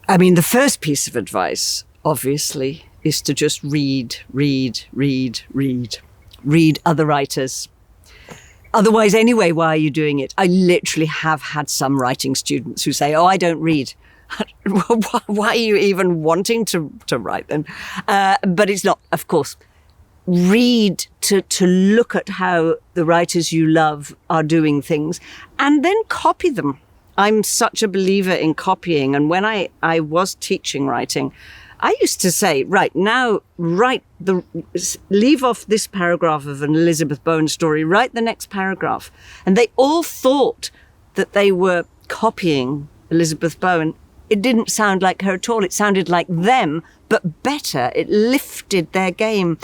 I mean, the first piece of advice, obviously, is to just read other writers. Otherwise, anyway, why are you doing it? I literally have had some writing students who say, oh, I don't read. Why are you even wanting to write then? But it's not, of course. Read to look at how the writers you love are doing things and then copy them. I'm such a believer in copying. And when I was teaching writing, I used to say, right, now leave off this paragraph of an Elizabeth Bowen story, write the next paragraph. And they all thought that they were copying Elizabeth Bowen. It didn't sound like her at all. It sounded like them, but better. It lifted their game.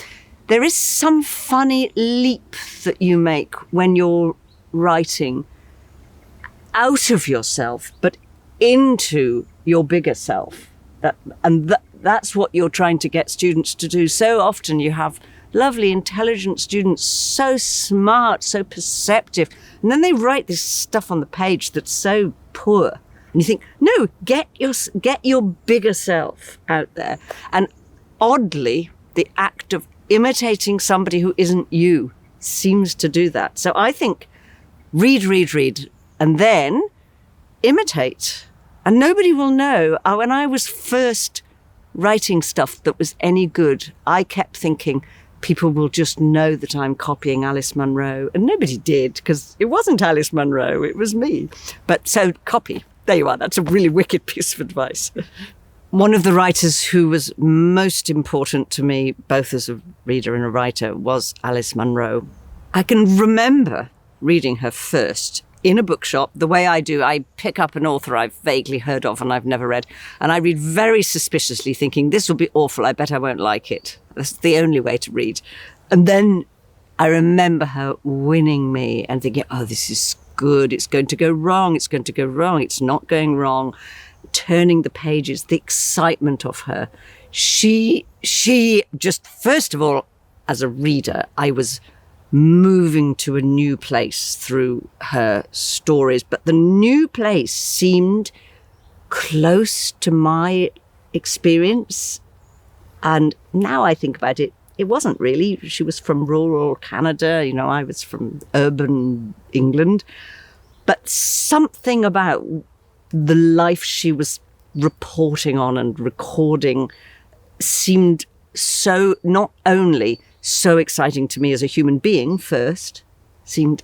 There is some funny leap that you make when you're writing out of yourself, but into your bigger self. That's what you're trying to get students to do. So often you have lovely, intelligent students, so smart, so perceptive, and then they write this stuff on the page that's so poor. And you think, no, get your bigger self out there. And oddly, the act of imitating somebody who isn't you seems to do that. So I think read, and then imitate. And nobody will know. When I was first writing stuff that was any good, I kept thinking people will just know that I'm copying Alice Munro. And nobody did, because it wasn't Alice Munro, it was me. But so copy. There you are. That's a really wicked piece of advice. One of the writers who was most important to me, both as a reader and a writer, was Alice Munro. I can remember reading her first in a bookshop, the way I do. I pick up an author I've vaguely heard of and I've never read, and I read very suspiciously, thinking, this will be awful, I bet I won't like it. That's the only way to read. And then I remember her winning me and thinking, oh, this is good, it's going to go wrong, it's not going wrong. Turning the pages, the excitement of her. She just, first of all, as a reader, I was moving to a new place through her stories, but the new place seemed close to my experience. And now I think about it, it wasn't really. She was from rural Canada, I was from urban England. But something about the life she was reporting on and recording seemed so, not only so exciting to me as a human being first, seemed,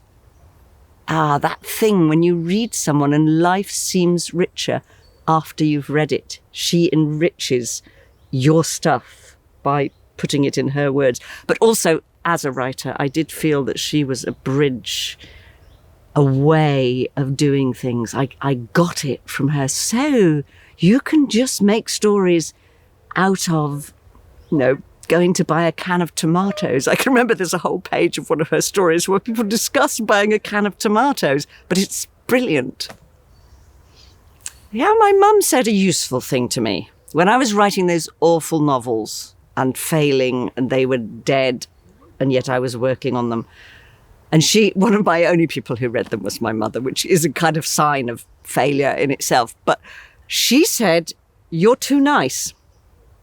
that thing when you read someone and life seems richer after you've read it. She enriches your stuff by putting it in her words. But also, as a writer, I did feel that she was a bridge, a way of doing things. I got it from her. So you can just make stories out of, going to buy a can of tomatoes. I can remember there's a whole page of one of her stories where people discuss buying a can of tomatoes, but it's brilliant. Yeah, my mum said a useful thing to me. When I was writing those awful novels and failing, and they were dead, and yet I was working on them. And one of my only people who read them was my mother, which is a kind of sign of failure in itself. But she said, you're too nice.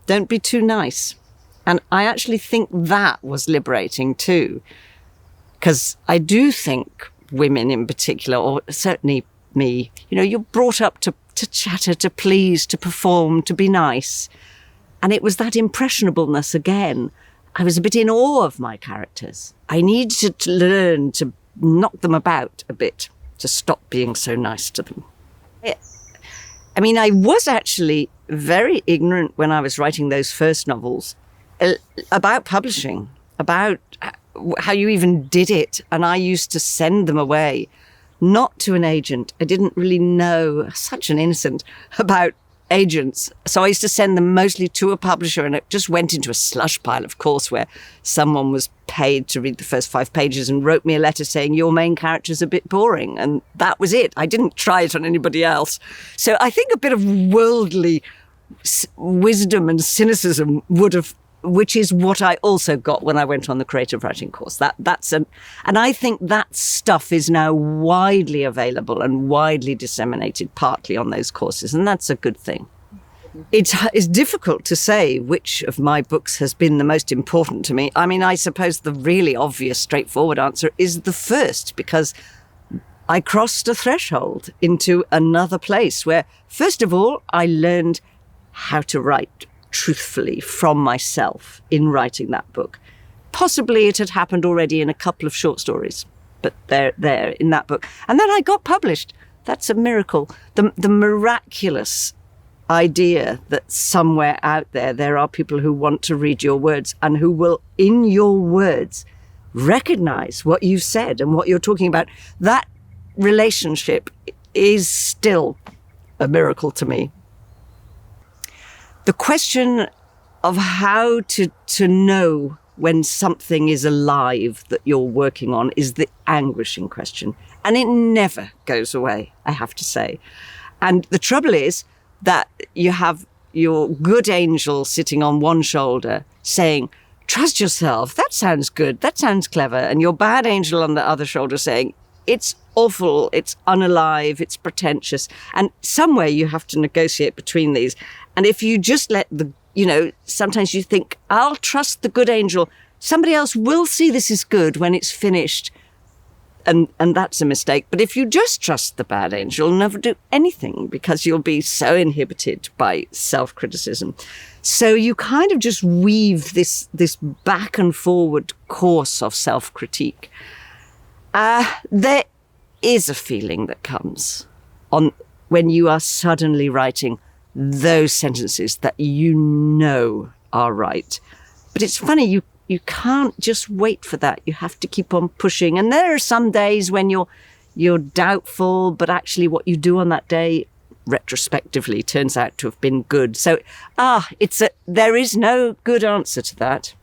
Don't be too nice. And I actually think that was liberating too. Because I do think women in particular, or certainly me, you're brought up to chatter, to please, to perform, to be nice. And it was that impressionableness again. I was a bit in awe of my characters. I needed to learn to knock them about a bit, to stop being so nice to them. I mean, I was actually very ignorant when I was writing those first novels about publishing, about how you even did it. And I used to send them away, not to an agent. I didn't really know, such an innocent, about agents. So I used to send them mostly to a publisher, and it just went into a slush pile, of course, where someone was paid to read the first 5 pages and wrote me a letter saying, your main character's a bit boring. And that was it. I didn't try it on anybody else. So I think a bit of worldly wisdom and cynicism which is what I also got when I went on the creative writing course. And I think that stuff is now widely available and widely disseminated, partly on those courses, and that's a good thing. It's difficult to say which of my books has been the most important to me. I mean, I suppose the really obvious, straightforward answer is the first, because I crossed a threshold into another place where, first of all, I learned how to write truthfully from myself in writing that book. Possibly it had happened already in a couple of short stories, but they're there in that book. And then I got published. That's a miracle. The miraculous idea that somewhere out there are people who want to read your words and who will, in your words, recognize what you've said and what you're talking about. That relationship is still a miracle to me. The question of how to know when something is alive that you're working on is the anguishing question. And it never goes away, I have to say. And the trouble is that you have your good angel sitting on one shoulder saying, trust yourself, that sounds good, that sounds clever. And your bad angel on the other shoulder saying, it's awful, it's unalive, it's pretentious. And somewhere you have to negotiate between these. And if you just let sometimes you think, I'll trust the good angel. Somebody else will see this is good when it's finished. And that's a mistake. But if you just trust the bad angel, you'll never do anything because you'll be so inhibited by self-criticism. So you kind of just weave this back and forward course of self-critique. There is a feeling that comes on when you are suddenly writing those sentences that you know are right. But it's funny, you can't just wait for that. You have to keep on pushing. And there are some days when you're doubtful, but actually what you do on that day retrospectively turns out to have been good. So, there is no good answer to that.